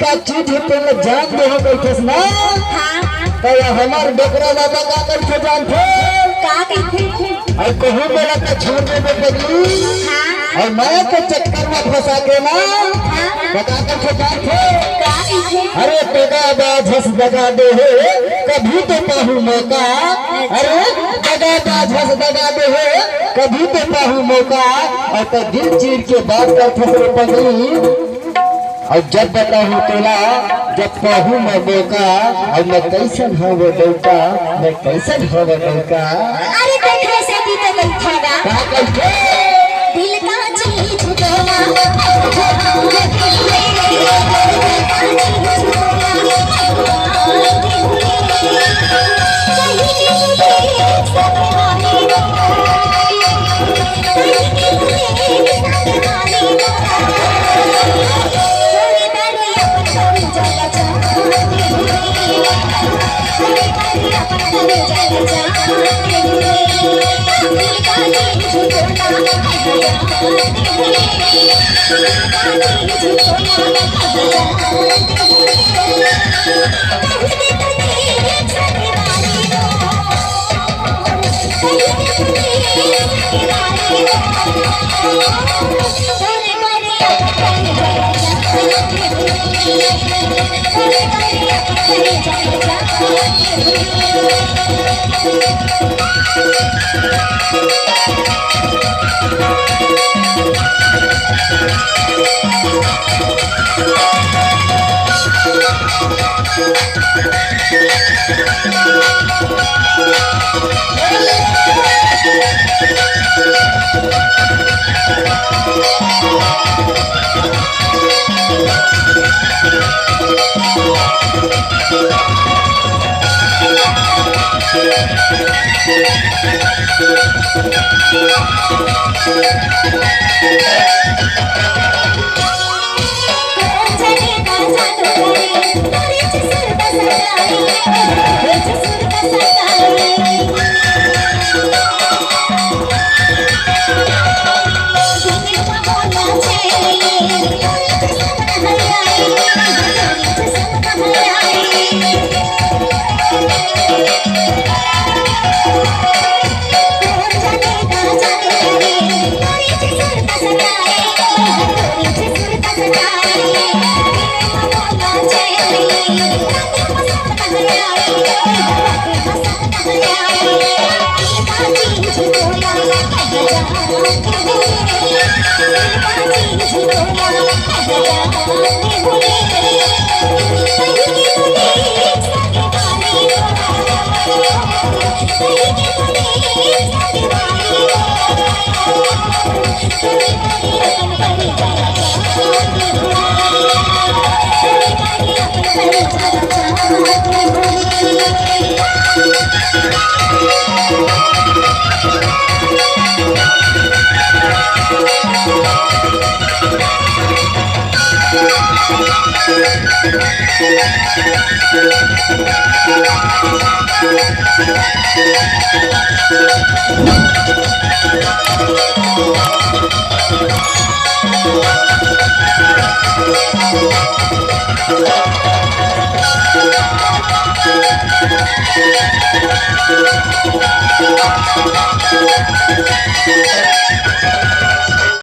का चीज है पहले जान दे हो बैठे ना। हां तो हमार डोकरा बाबा का करके जान थे का कहते और कहूं मेरा का छोड़ने में बदली। हां और मैं के चक्कर में फंसा के ना बता करके जान थे। का कहते अरे दगा बाज हंस दगा दे कभी तो पाहू मौका। अरे दगा बाज हंस दगा दे कभी तो पाहू मौका। और तो दिल चीर के बात कर फसरे पगली। और जब बताहूँ तोला जब पाहू मैं मौका। और मैं कैसन हो वो मौका मैं कैसन हो वो मौका। अरे देखो से भी तो बैठेगा क्या कहते दिल का चीज तोला Thank you.